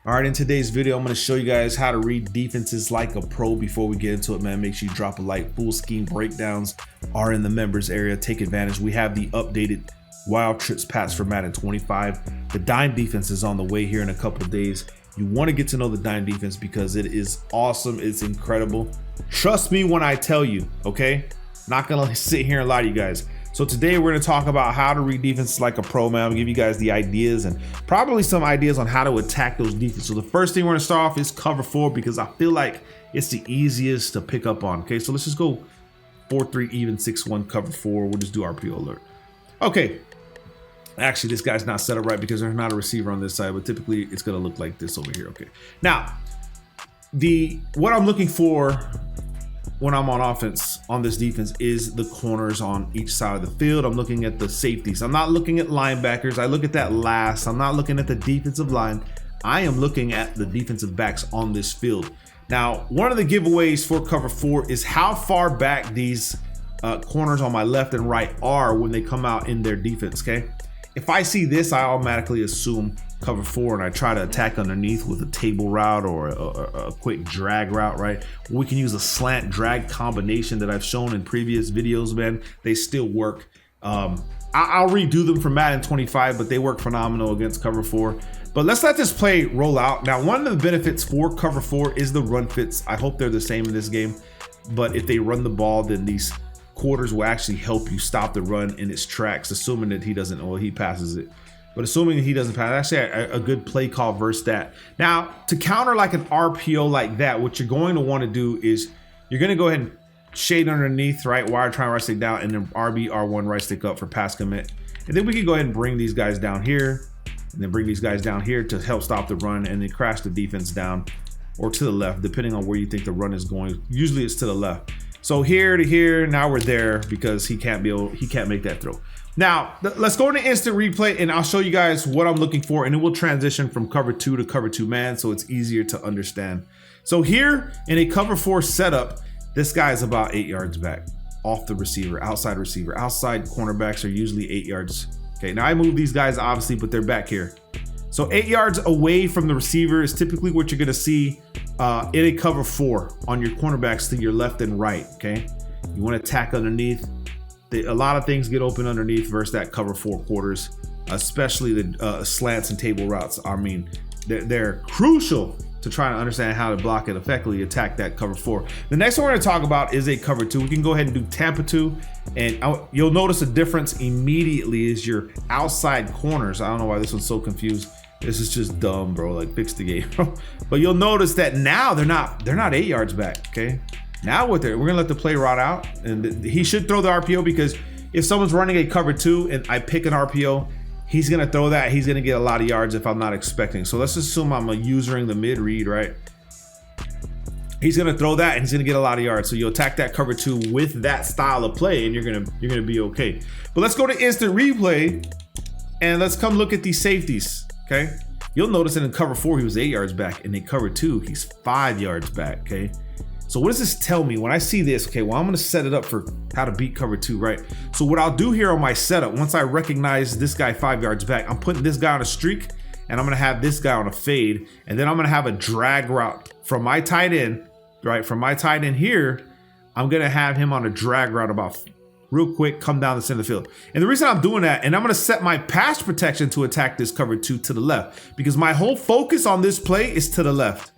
All right, in today's video, I'm going to show you guys how to read defenses like a pro. Before we get into it, man, make sure you drop a like. Full scheme breakdowns are in the members area. Take advantage. We have the updated wild trips patch for Madden 25. The dime defense is on the way here in a couple of days. You want to get to know the dime defense because it is awesome. It's incredible. Trust me when I tell you, okay? Not going to sit here and lie to you guys. So today we're going to talk about how to read defenses like a pro, man. I'm gonna give you guys the ideas and probably some ideas on how to attack those defenses. So the first thing we're gonna start off is cover 4 because I feel like it's the easiest to pick up on. Okay, so let's just go 4-3 even 6-1 cover 4. We'll just do RPO alert. Okay, actually this guy's not set up right because there's not a receiver on this side, but typically it's gonna look like this over here. Okay, now what I'm looking for when I'm on offense on this defense is the corners on each side of the field. I'm looking at the safeties. I'm not looking at linebackers. I look at that last. I'm not looking at the defensive line. I am looking at the defensive backs on this field. Now, one of the giveaways for cover 4 is how far back these corners on my left and right are when they come out in their defense, okay? If I see this, I automatically assume cover 4 and I try to attack underneath with a table route or a quick drag route, right? We can use a slant drag combination that I've shown in previous videos, man. They still work. I'll redo them for Madden 25, but they work phenomenal against cover 4. But let's let this play roll out. Now, one of the benefits for cover 4 is the run fits. I hope they're the same in this game, but if they run the ball, then these quarters will actually help you stop the run in its tracks, assuming that he doesn't, or he passes it. But assuming he doesn't pass, actually a good play call versus that. Now, to counter like an RPO like that, what you're going to want to do is you're going to go ahead and shade underneath, right? Wire trying right stick down, and then RB, R1 right stick up for pass commit. And then we can go ahead and bring these guys down here, and then bring these guys down here to help stop the run, and then crash the defense down or to the left, depending on where you think the run is going. Usually it's to the left. So here to here, now we're there because he can't make that throw. Now, let's go into instant replay and I'll show you guys what I'm looking for, and it will transition from cover 2 to cover 2 man, so it's easier to understand. So here in a cover 4 setup, this guy is about 8 yards back off the receiver, outside receiver. Outside cornerbacks are usually 8 yards. Okay, now I move these guys obviously, but they're back here. So 8 yards away from the receiver is typically what you're gonna see in a cover 4 on your cornerbacks to your left and right, okay? You wanna attack underneath. A lot of things get open underneath versus that cover 4 quarters, especially the slants and table routes. I mean, they're crucial to try to understand how to block it effectively, attack that cover 4. The next one we're gonna talk about is a cover 2. We can go ahead and do Tampa 2, and you'll notice a difference immediately is your outside corners. I don't know why this one's so confused. This is just dumb, bro. Like, fix the game, bro. But you'll notice that now they're not 8 yards back, okay? Now we're gonna let the play rot out, and he should throw the RPO because if someone's running a cover 2 and I pick an RPO, he's gonna throw that. He's gonna get a lot of yards if I'm not expecting. So let's assume I'm using the mid read, right? He's gonna throw that and he's gonna get a lot of yards. So you attack that cover 2 with that style of play, and you're gonna be okay. But let's go to instant replay and let's come look at these safeties. Okay, you'll notice that in cover 4 he was 8 yards back, and in cover 2 he's 5 yards back. Okay, so what does this tell me when I see this? Okay, well, I'm gonna set it up for how to beat cover 2, right? So what I'll do here on my setup, once I recognize this guy 5 yards back, I'm putting this guy on a streak, and I'm gonna have this guy on a fade, and then I'm gonna have a drag route from my tight end, right? From my tight end here, I'm gonna have him on a drag route about real quick, come down the center of the field. And the reason I'm doing that, and I'm gonna set my pass protection to attack this cover 2 to the left, because my whole focus on this play is to the left.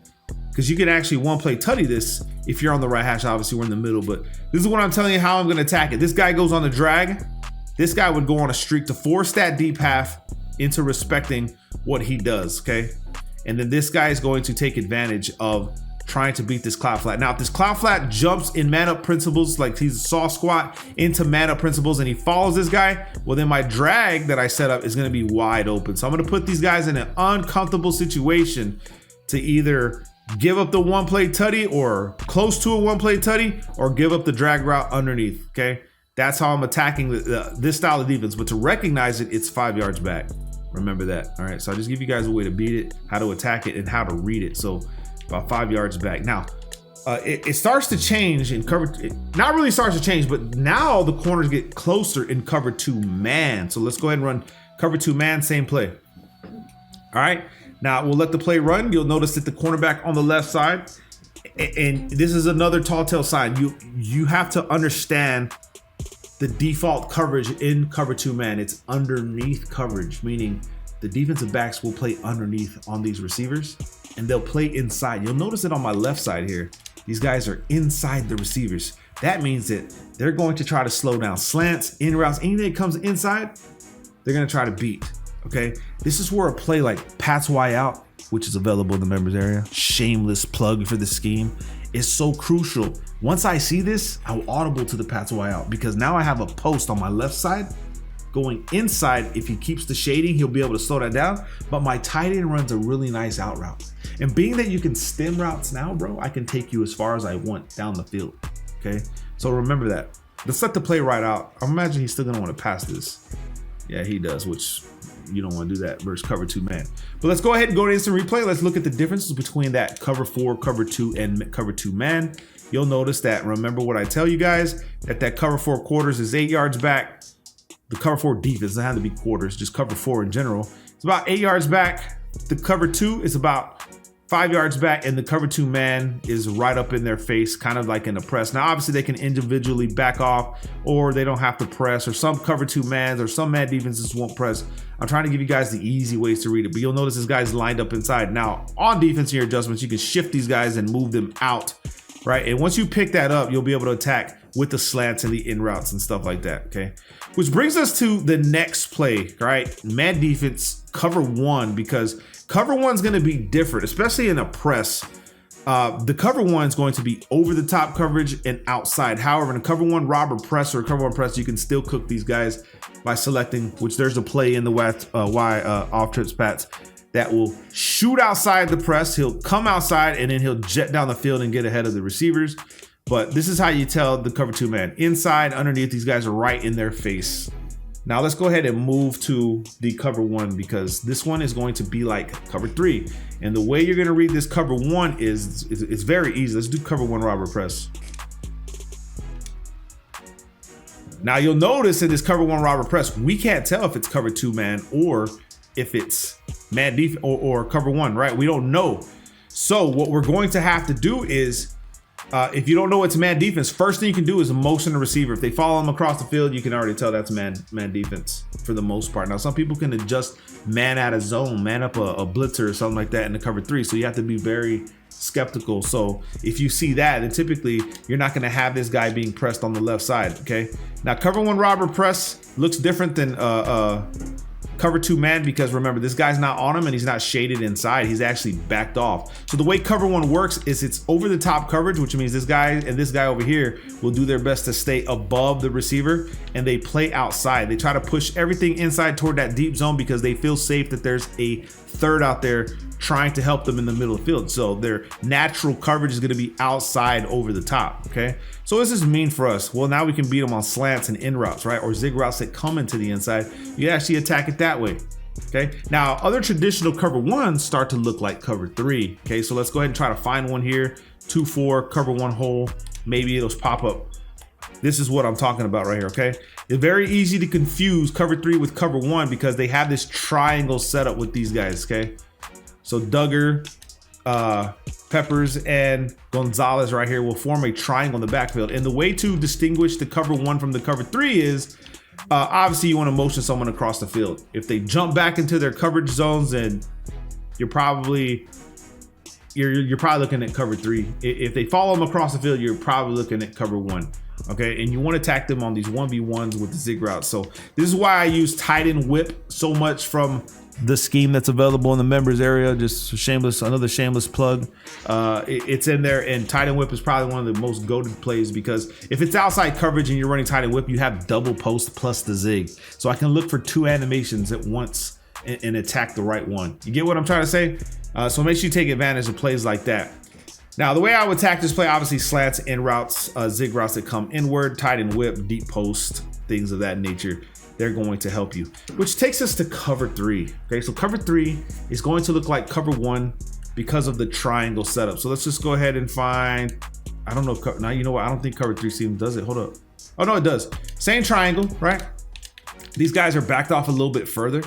Because you can actually one play tutty this if you're on the right hash. Obviously we're in the middle, but this is what I'm telling you how I'm gonna attack it. This guy goes on the drag. This guy would go on a streak to force that deep half into respecting what he does, okay? And then this guy is going to take advantage of trying to beat this cloud flat. Now, if this cloud flat jumps in man up principles, like he's a soft squat into man up principles and he follows this guy, well then my drag that I set up is gonna be wide open. So I'm gonna put these guys in an uncomfortable situation to either give up the one play tutty or close to a one play tutty, or give up the drag route underneath, okay? That's how I'm attacking this style of defense, but to recognize it, it's 5 yards back. Remember that, all right? So I just give you guys a way to beat it, how to attack it, and how to read it. So about 5 yards back. Now, it starts to change in cover, not really starts to change, but now the corners get closer in cover 2 man. So let's go ahead and run cover 2 man, same play. All right, Now we'll let the play run. You'll notice that the cornerback on the left side, and this is another tall tale sign. You have to understand the default coverage in cover 2 man. It's underneath coverage, meaning the defensive backs will play underneath on these receivers and they'll play inside. You'll notice it on my left side here. These guys are inside the receivers. That means that they're going to try to slow down slants, in routes, anything that comes inside, they're going to try to beat. Okay, this is where a play like Pat's Y out, which is available in the members area, shameless plug for the scheme, is so crucial. Once I see this, I'll audible to the Pat's Y out because now I have a post on my left side going inside. If he keeps the shading, he'll be able to slow that down. But my tight end runs a really nice out route. And being that you can stem routes now, bro, I can take you as far as I want down the field. Okay, so remember that. Let's let the play right out. I imagine he's still gonna want to pass this. Yeah, he does, which you don't want to do that versus cover 2 man. But let's go ahead and go to instant replay. Let's look at the differences between that cover 4, cover 2, and cover 2 man. You'll notice that, remember what I tell you guys, that cover 4 quarters is 8 yards back. The cover 4 defense doesn't have to be quarters, just cover 4 in general. It's about 8 yards back. The cover 2 is about 5 yards back, and the cover 2 man is right up in their face, kind of like in a press. Now, obviously, they can individually back off, or they don't have to press, or some cover 2 mans, or some man defenses won't press. I'm trying to give you guys the easy ways to read it, but you'll notice this guy's lined up inside. Now, on defense in your adjustments, you can shift these guys and move them out, right? And once you pick that up, you'll be able to attack with the slants and the in routes and stuff like that, okay? Which brings us to the next play, right? Man defense, cover 1, because cover 1's gonna be different, especially in a press. The cover 1 is going to be over the top coverage and outside. However, in a cover 1 robber press or a cover 1 press, you can still cook these guys by selecting, which there's a play in the Y off trips Pats that will shoot outside the press. He'll come outside and then he'll jet down the field and get ahead of the receivers. But this is how you tell the cover 2 man. Inside, underneath, these guys are right in their face. Now let's go ahead and move to the cover 1 because this one is going to be like cover 3. And the way you're gonna read this cover 1 is it's very easy. Let's do cover 1 robber press. Now you'll notice in this cover 1 robber press, we can't tell if it's cover 2 man or if it's man defense or cover 1, right? We don't know. So what we're going to have to do is, if you don't know it's man defense, first thing you can do is motion the receiver. If they follow him across the field, you can already tell that's man defense for the most part. Now, some people can adjust man out of zone, man up a blitzer or something like that in the cover 3. So you have to be very skeptical. So if you see that, then typically you're not going to have this guy being pressed on the left side. Okay. Now, cover 1 robber press looks different than cover 2 man because remember, this guy's not on him and he's not shaded inside. He's actually backed off. So the way cover 1 works is it's over the top coverage, which means this guy and this guy over here will do their best to stay above the receiver and they play outside. They try to push everything inside toward that deep zone because they feel safe that there's a third out there trying to help them in the middle of the field. So their natural coverage is going to be outside over the top. Okay. So what does this mean for us? Well, now we can beat them on slants and in routes, right? Or zig routes that come into the inside. You actually attack it that way. Okay. Now other traditional cover 1s start to look like cover 3. Okay. So let's go ahead and try to find one here. 2-4 cover 1 hole. Maybe it'll pop up. This is what I'm talking about right here. Okay. It's very easy to confuse cover 3 with cover 1 because they have this triangle setup with these guys. Okay. So Duggar, Peppers, and Gonzalez right here will form a triangle in the backfield. And the way to distinguish the cover 1 from the cover 3 is obviously you want to motion someone across the field. If they jump back into their coverage zones, then you're probably looking at cover 3. If they follow them across the field, you're probably looking at cover 1. Okay, and you want to attack them on these 1v1s with the zig route. So this is why I use tight end whip so much from the scheme that's available in the members area. Just another shameless plug. It's in there, and tight end whip is probably one of the most goated plays because if it's outside coverage and you're running tight end whip, you have double post plus the zig. So I can look for 2 animations at once and attack the right one. You get what I'm trying to say? So make sure you take advantage of plays like that. Now, the way I would attack this play, obviously slants, in routes, zig routes that come inward, tight end whip, deep post, things of that nature. They're going to help you, which takes us to cover 3. Okay, so cover 3 is going to look like cover 1 because of the triangle setup. So let's just go ahead and find, I don't know if, now you know what, I don't think cover 3 scheme does it. Hold up. Oh no, it does. Same triangle, right? These guys are backed off a little bit further.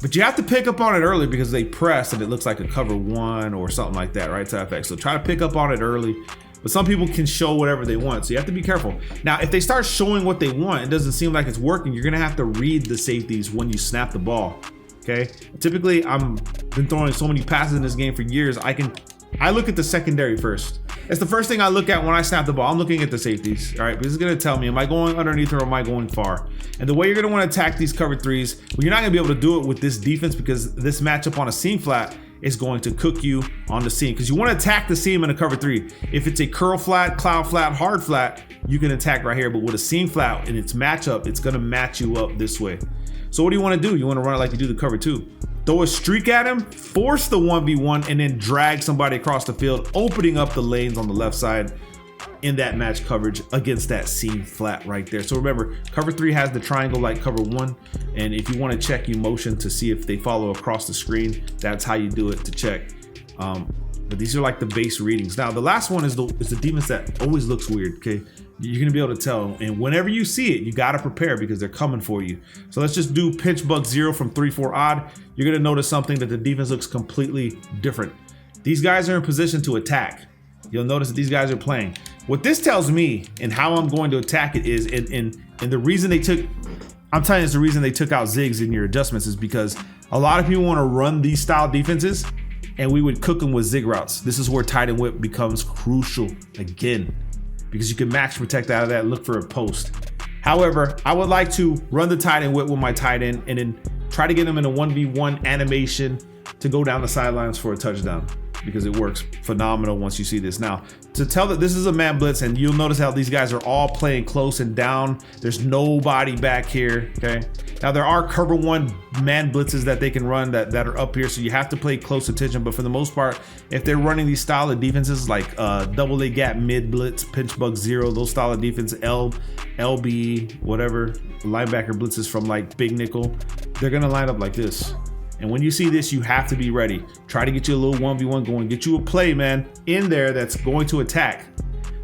But you have to pick up on it early because they press and it looks like a cover one or something like that, right? To FX. So try to pick up on it early. But some people can show whatever they want, so you have to be careful. Now, if they start showing what they want, it doesn't seem like it's working, you're gonna have to read the safeties when you snap the ball, okay? Typically, I'm been throwing so many passes in this game for years, I look at the secondary first. It's the first thing I look at when I snap the ball. I'm looking at the safeties, all right? This is gonna tell me, am I going underneath or am I going far? And the way you're gonna wanna attack these cover threes, well, you're not gonna be able to do it with this defense because this matchup on a seam flat is going to cook you on the seam because you want to attack the seam in a cover three. If it's a curl flat, cloud flat, hard flat, you can attack right here. But with a seam flat and its matchup, it's going to match you up this way. So what do you want to do? You want to run it like you do the cover two. Throw a streak at him, force the 1v1, and then drag somebody across the field, opening up the lanes on the left side in that match coverage against that seam flat right there. So remember, cover three has the triangle like cover one, and if you want to check your motion to see if they follow across the screen, that's how you do it to check. But these are like the base readings. Now the last one is the defense that always looks weird. Okay, you're gonna be able to tell, and whenever you see it, you gotta prepare because they're coming for you. So let's just do pinch bug 0 from 3-4 odd. You're gonna notice something that the defense looks completely different. These guys are in position to attack. You'll notice that these guys are playing. What this tells me and how I'm going to attack it is, and the reason they took, I'm telling you, it's the reason they took out zigs in your adjustments is because a lot of people want to run these style defenses and we would cook them with zig routes. This is where tight end whip becomes crucial again, because you can max protect out of that, look for a post. However, I would like to run the tight end whip with my tight end and then try to get them in a 1v1 animation to go down the sidelines for a touchdown, because it works phenomenal once you see this. Now, to tell that this is a man blitz, and you'll notice how these guys are all playing close and down. There's nobody back here, okay? Now, there are cover one man blitzes that they can run that are up here, so you have to pay close attention. But for the most part, if they're running these style of defenses like double A gap mid blitz, pinch bug 0, those style of defense, LB, whatever, linebacker blitzes from like big nickel, they're gonna line up like this. And when you see this, you have to be ready. Try to get you a little 1v1 going. Get you a play, man, in there that's going to attack.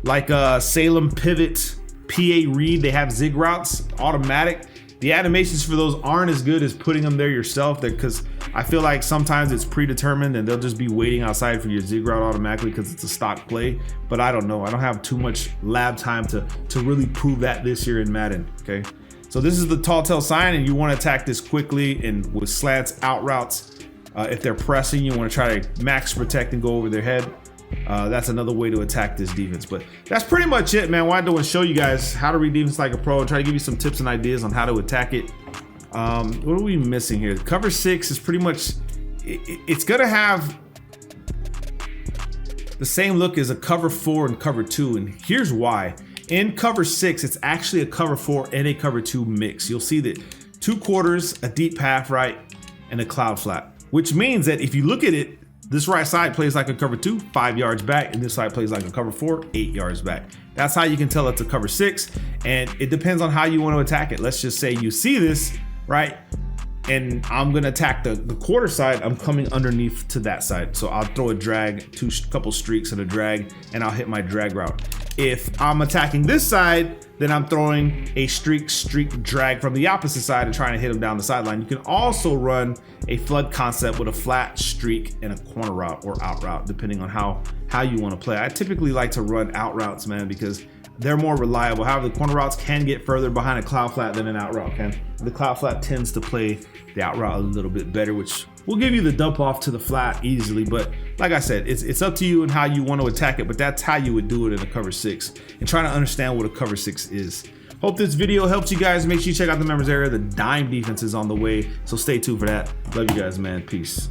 Like Salem Pivot, PA Read, they have zig routes, automatic. The animations for those aren't as good as putting them there yourself, because I feel like sometimes it's predetermined and they'll just be waiting outside for your zig route automatically because it's a stock play. But I don't know. I don't have too much lab time to really prove that this year in Madden, okay? So this is the tall tale sign, and you want to attack this quickly and with slants, out routes. If they're pressing, you want to try to max protect and go over their head. That's another way to attack this defense. But that's pretty much it, man. What I do is show you guys how to read defense like a pro and try to give you some tips and ideas on how to attack it. What are we missing here? Cover 6 is pretty much, it's going to have the same look as a cover 4 and cover 2. And here's why. In cover 6, it's actually a cover 4 and a cover 2 mix. You'll see that 2 quarters, a deep half right, and a cloud flat, which means that if you look at it, this right side plays like a cover 2, 5 yards back, and this side plays like a cover 4, 8 yards back. That's how you can tell it's a cover 6, and it depends on how you want to attack it. Let's just say you see this, right? And I'm gonna attack the quarter side. I'm coming underneath to that side. So I'll throw a drag, couple streaks and a drag, and I'll hit my drag route. If I'm attacking this side, then I'm throwing a streak, drag from the opposite side and trying to hit them down the sideline. You can also run a flood concept with a flat streak and a corner route or out route, depending on how you want to play. I typically like to run out routes, man, because they're more reliable. However, the corner routes can get further behind a cloud flat than an out route can. The cloud flat tends to play the out route a little bit better, which will give you the dump off to the flat easily. But like I said, it's up to you and how you want to attack it, but that's how you would do it in a cover 6 and trying to understand what a cover 6 is. Hope this video helps you guys. Make sure you check out the members area. The dime defense is on the way, so stay tuned for that. Love you guys, man. Peace.